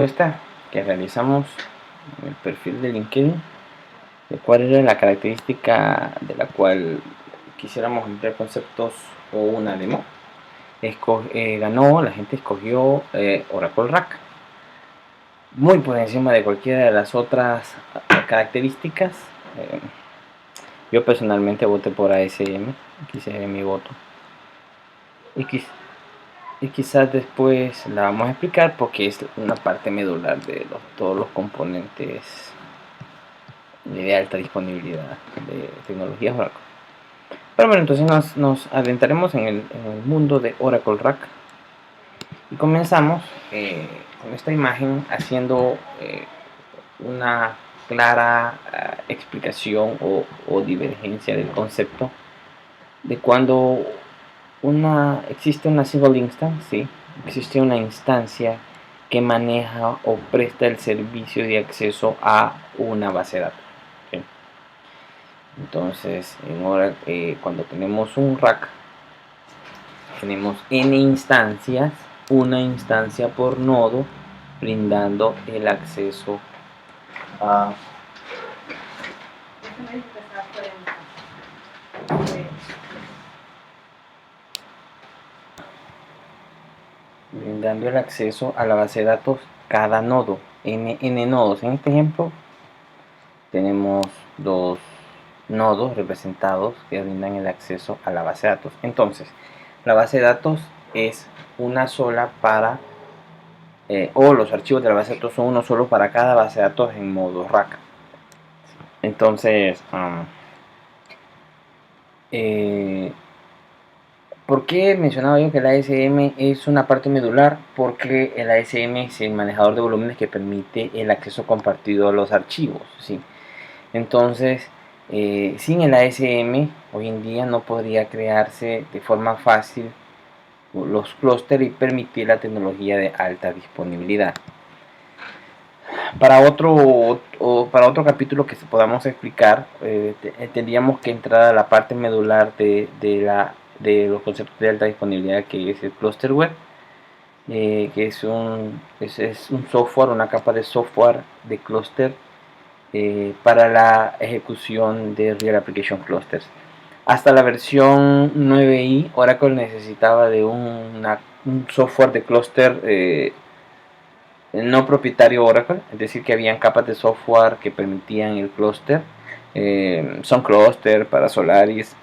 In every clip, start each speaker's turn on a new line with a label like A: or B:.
A: Esta que realizamos en el perfil de LinkedIn, de cuál era la característica de la cual quisiéramos emplear conceptos o una demo. La gente escogió Oracle RAC, muy por encima de cualquiera de las otras características. Yo personalmente voté por ASM, quise mi voto. Y quizás después la vamos a explicar porque es una parte medular de todos los componentes de alta disponibilidad de tecnologías Oracle. Pero bueno, entonces nos adentraremos en el mundo de Oracle RAC y comenzamos con esta imagen haciendo una clara explicación o divergencia del concepto de cuando existe una single instance, ¿sí? Existe una instancia que maneja o presta el servicio de acceso a una base de datos. ¿Sí? Entonces, cuando tenemos un rack, tenemos n instancias, una instancia por nodo, brindando el acceso a la base de datos cada nodo, n nodos. En este ejemplo tenemos dos nodos representados que brindan el acceso a la base de datos. Entonces, la base de datos es una sola para, o los archivos de la base de datos son uno solo para cada base de datos en modo rack. Entonces, ¿por qué mencionaba yo que la ASM es una parte medular? Porque el ASM es el manejador de volúmenes que permite el acceso compartido a los archivos, ¿sí? Entonces, sin el ASM, hoy en día no podría crearse de forma fácil los clústeres y permitir la tecnología de alta disponibilidad. Para otro capítulo que podamos explicar, tendríamos que entrar a la parte medular de los conceptos de alta disponibilidad, que es el cluster web, que es un software, una capa de software de clúster para la ejecución de Real Application Clusters. Hasta la versión 9i, Oracle necesitaba de un software de clúster no propietario Oracle, es decir, que habían capas de software que permitían el clúster. Sun Cluster para Solaris,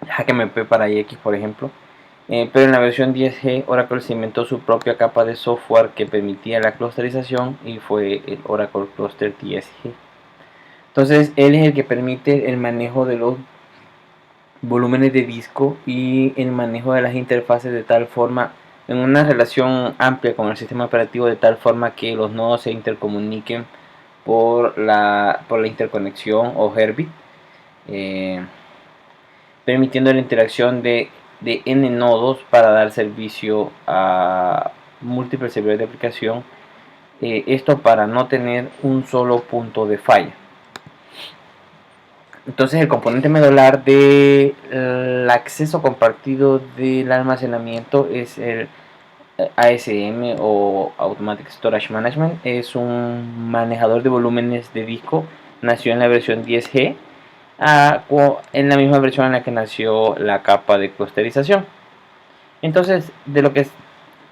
A: HackMP para IX, por ejemplo. Pero en la versión 10G, Oracle se inventó su propia capa de software que permitía la clusterización y fue el Oracle Cluster 10G. Entonces, él es el que permite el manejo de los volúmenes de disco y el manejo de las interfaces de tal forma, en una relación amplia con el sistema operativo, de tal forma que los nodos se intercomuniquen por la interconexión o Herbit, permitiendo la interacción de n nodos para dar servicio a múltiples servidores de aplicación, esto para no tener un solo punto de falla. Entonces, el componente medular del acceso compartido del almacenamiento es el ASM o Automatic Storage Management. Es un manejador de volúmenes de disco. Nació en la versión 10G, en la misma versión en la que nació la capa de clusterización. Entonces, de lo que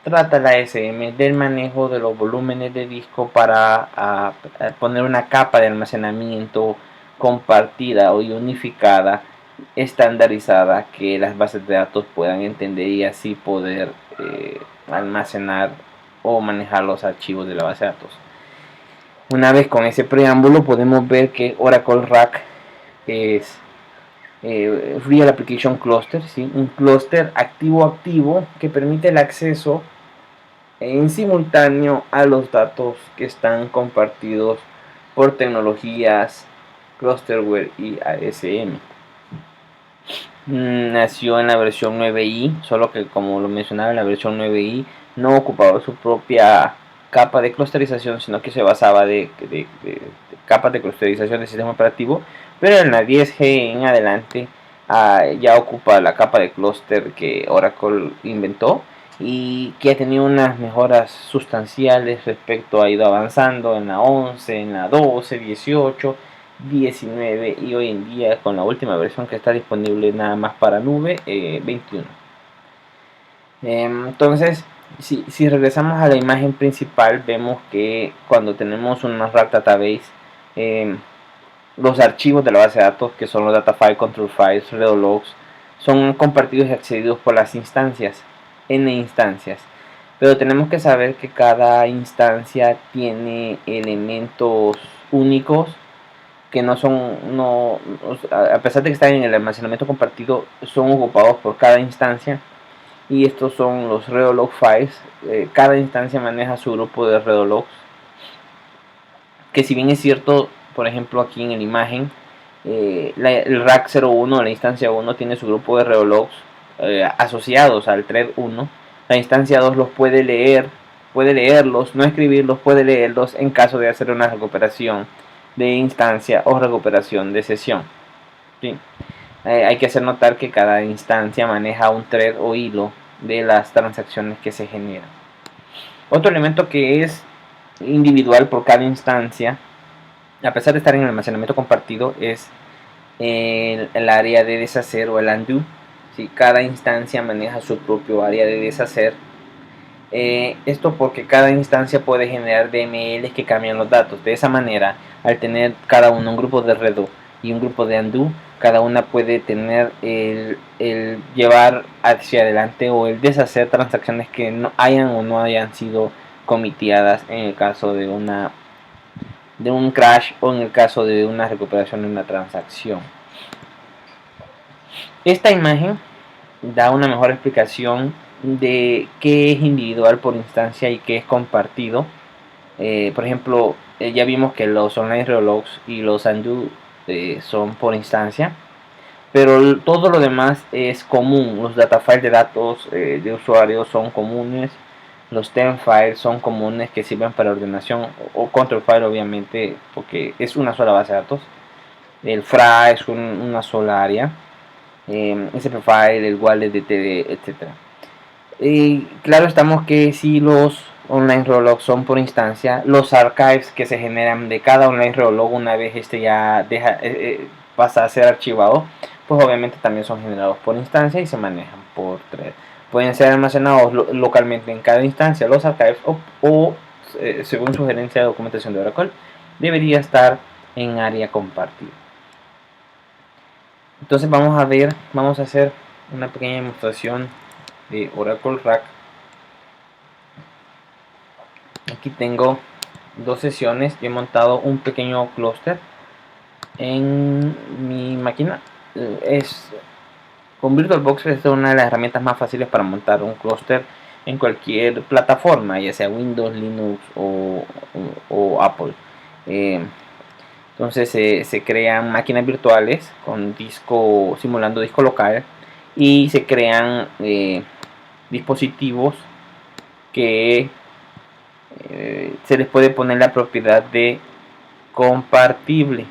A: trata la ASM, del manejo de los volúmenes de disco para poner una capa de almacenamiento compartida o unificada, estandarizada, que las bases de datos puedan entender y así poder almacenar o manejar los archivos de la base de datos. Una vez con ese preámbulo, podemos ver que Oracle RAC es Real Application Cluster, ¿sí? Un clúster activo que permite el acceso en simultáneo a los datos que están compartidos por tecnologías Clusterware y ASM. Nació en la versión 9i, solo que, como lo mencionaba, en la versión 9i no ocupaba su propia capa de clusterización, sino que se basaba de capas de clusterización del sistema operativo. Pero en la 10G en adelante ya ocupa la capa de clúster que Oracle inventó y que ha tenido unas mejoras sustanciales respecto, ha ido avanzando en la 11, en la 12, 18, 19 y hoy en día con la última versión que está disponible nada más para nube, 21. Entonces, si regresamos a la imagen principal, vemos que cuando tenemos una Rack Database, los archivos de la base de datos, que son los data file, control files, redo logs, son compartidos y accedidos por las instancias, n instancias. Pero tenemos que saber que cada instancia tiene elementos únicos que no son, a pesar de que están en el almacenamiento compartido, son ocupados por cada instancia. Y estos son los redo-log files. Cada instancia maneja su grupo de redo-logs, que si bien es cierto, por ejemplo aquí en la imagen, el rack 01, la instancia 1, tiene su grupo de redo-logs asociados al thread 1. La instancia 2 los puede leer, puede leerlos, no escribirlos, puede leerlos en caso de hacer una recuperación de instancia o recuperación de sesión. ¿Sí? Hay que hacer notar que cada instancia maneja un thread o hilo de las transacciones que se generan. Otro elemento que es individual por cada instancia, a pesar de estar en el almacenamiento compartido, es el área de deshacer o el undo. ¿Sí? Cada instancia maneja su propio área de deshacer. Esto porque cada instancia puede generar DMLs que cambian los datos. De esa manera, al tener cada uno un grupo de redo y un grupo de undo, cada una puede tener el llevar hacia adelante o el deshacer transacciones que no hayan o no hayan sido comiteadas en el caso de un crash o en el caso de una recuperación de una transacción. Esta imagen da una mejor explicación de qué es individual por instancia y qué es compartido. Por ejemplo, ya vimos que los online relogs y los undo son por instancia, pero todo lo demás es común. Los data files de datos de usuarios son comunes, los tem files son comunes que sirven para ordenación, o control file obviamente porque es una sola base de datos. El FRA es una sola área, SP file, el wallet, DTD, etc. Claro, estamos que si los online relogs son por instancia, los archives que se generan de cada online relog una vez este ya pasa a ser archivado, pues obviamente también son generados por instancia y se manejan por thread. Pueden ser almacenados localmente en cada instancia los archives o según sugerencia de documentación de Oracle, debería estar en área compartida. Entonces vamos a hacer una pequeña demostración de Oracle Rack. Aquí tengo dos sesiones. He montado un pequeño clúster en mi máquina. Con VirtualBox es una de las herramientas más fáciles para montar un clúster en cualquier plataforma, ya sea Windows, Linux o Apple. Entonces se crean máquinas virtuales con disco, simulando disco local, y se crean dispositivos que se les puede poner la propiedad de compartido.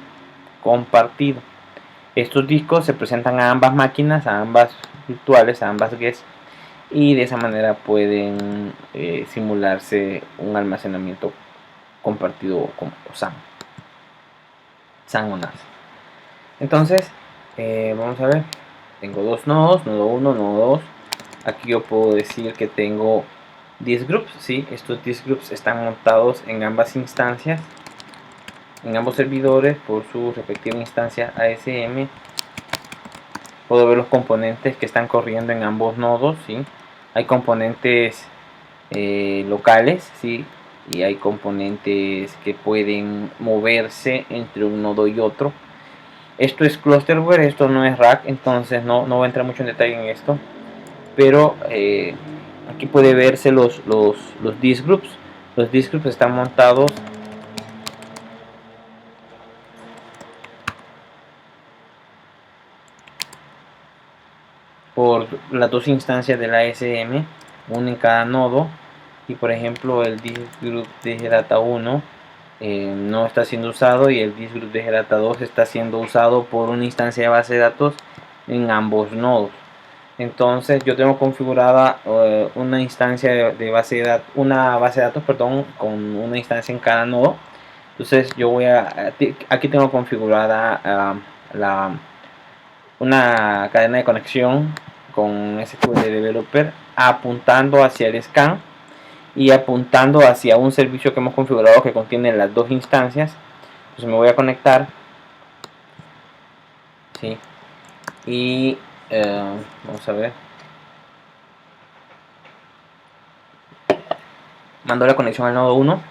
A: Estos discos se presentan a ambas máquinas, a ambas virtuales, a ambas guests, y de esa manera pueden simularse un almacenamiento compartido como SAN o NAS. Entonces, vamos a ver, tengo dos nodos, nodo 1, nodo 2. Aquí yo puedo decir que tengo disk groups, ¿sí? Estos disk groups están montados en ambas instancias, en ambos servidores por su respectiva instancia ASM. Puedo ver los componentes que están corriendo en ambos nodos, ¿sí? Hay componentes locales, ¿sí? Y hay componentes que pueden moverse entre un nodo y otro. Esto es clusterware, esto no es rack, entonces no voy a entrar mucho en detalle en esto. Pero aquí puede verse los disk groups. Los disk groups están montados por las dos instancias de la ASM, una en cada nodo. Y por ejemplo el disk group de Gdata 1 no está siendo usado, y el disk group de Gdata 2 está siendo usado por una instancia de base de datos en ambos nodos. Entonces yo tengo configurada una instancia de base de datos, una base de datos, perdón, con una instancia en cada nodo. Entonces yo voy a, aquí tengo configurada una cadena de conexión con SQL Developer apuntando hacia el scan y apuntando hacia un servicio que hemos configurado que contiene las dos instancias. Entonces me voy a conectar, ¿sí? Y vamos a ver, mando la conexión al nodo 1.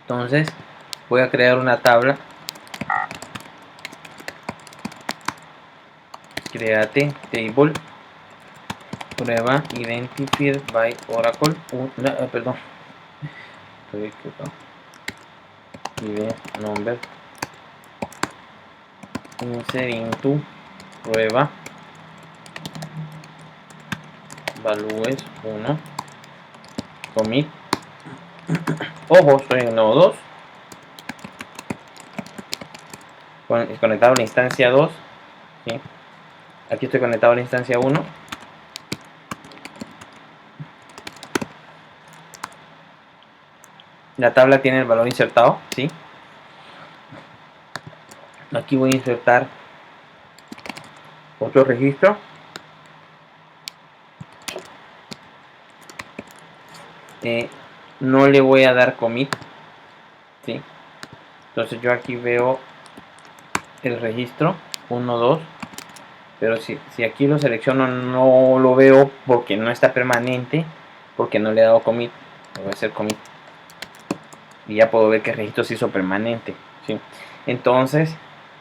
A: Entonces voy a crear una tabla, create table prueba identified by Oracle, perdón, id number insert into prueba values 1 commit. Ojo, estoy en el nodo 2, conectado a la instancia 2, ¿sí? Aquí estoy conectado a la instancia 1. La tabla tiene el valor insertado, ¿sí? Aquí voy a insertar otro registro. No le voy a dar commit, ¿sí? Entonces yo aquí veo el registro 1, 2, pero si aquí lo selecciono no lo veo porque no está permanente, porque no le he dado commit. Le voy a hacer commit y ya puedo ver que el registro se hizo permanente, ¿sí? Entonces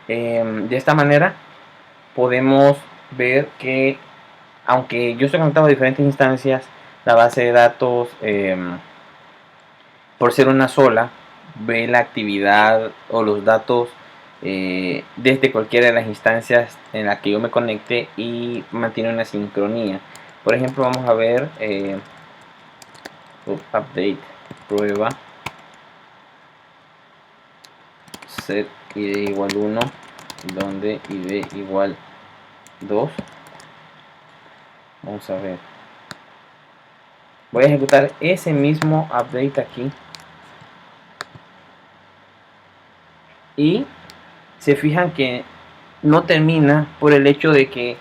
A: de esta manera podemos ver que aunque yo estoy conectado a diferentes instancias, la base de datos por ser una sola ve la actividad o los datos desde cualquiera de las instancias en la que yo me conecte y mantiene una sincronía. Por ejemplo, vamos a ver update prueba set id igual 1 donde id igual 2. Vamos a ver, voy a ejecutar ese mismo update aquí y se fijan que no termina por el hecho de que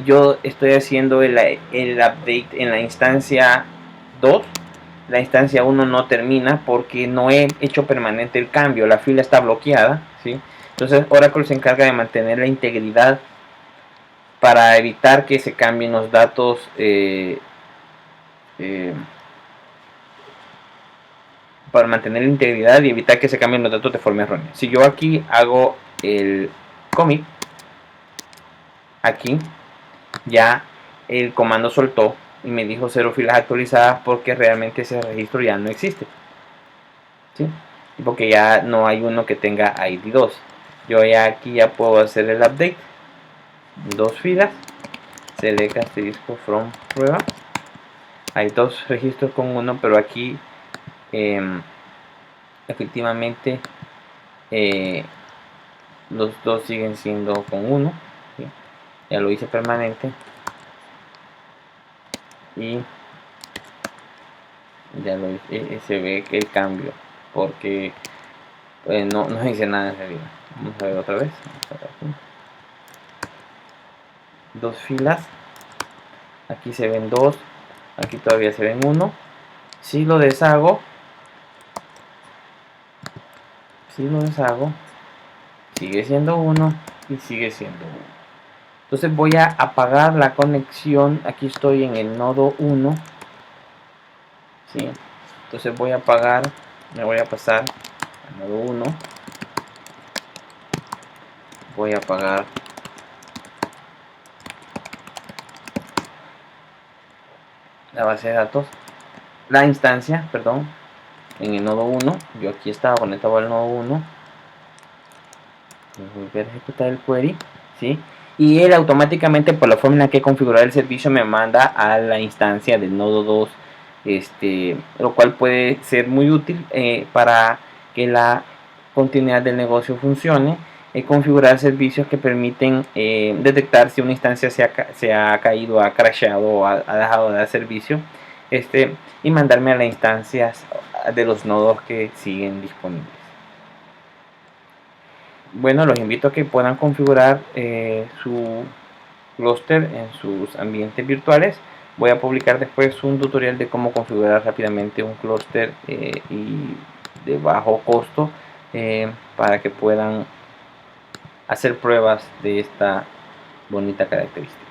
A: yo estoy haciendo el update en la instancia 2. La instancia 1 no termina porque no he hecho permanente el cambio, la fila está bloqueada, ¿sí? Entonces Oracle se encarga de mantener la integridad para evitar que se cambien los datos para mantener la integridad y evitar que se cambien los datos de forma errónea. Si yo aquí hago el commit, aquí ya el comando soltó y me dijo 0 filas actualizadas porque realmente ese registro ya no existe, ¿sí? Porque ya no hay uno que tenga ID 2. Yo ya aquí ya puedo hacer el update, 2 filas, select asterisco from prueba. Hay 2 registros con 1, pero aquí efectivamente los 2 siguen siendo con 1, ¿sí? Ya lo hice permanente y ya lo hice, se ve que el cambio porque no dice nada en realidad. Vamos a ver otra vez, dos filas, aquí se ven 2, aquí todavía se ven 1. Si lo deshago, sigue siendo 1 y sigue siendo 1. Entonces voy a apagar la conexión. Aquí estoy en el nodo 1, ¿sí? Entonces voy a apagar, me voy a pasar al nodo 1, voy a apagar la base de datos, la instancia, perdón, en el nodo 1. Yo aquí estaba conectado al nodo 1. Voy a volver a ejecutar el query, ¿sí? Y él automáticamente, por la forma en la que he configurado el servicio, me manda a la instancia del nodo 2, lo cual puede ser muy útil para que la continuidad del negocio funcione configurar servicios que permiten detectar si una instancia se ha caído, ha crashado o ha dejado de dar servicio, y mandarme a las instancias de los nodos que siguen disponibles. Bueno, los invito a que puedan configurar su clúster en sus ambientes virtuales. Voy a publicar después un tutorial de cómo configurar rápidamente un clúster y de bajo costo para que puedan hacer pruebas de esta bonita característica.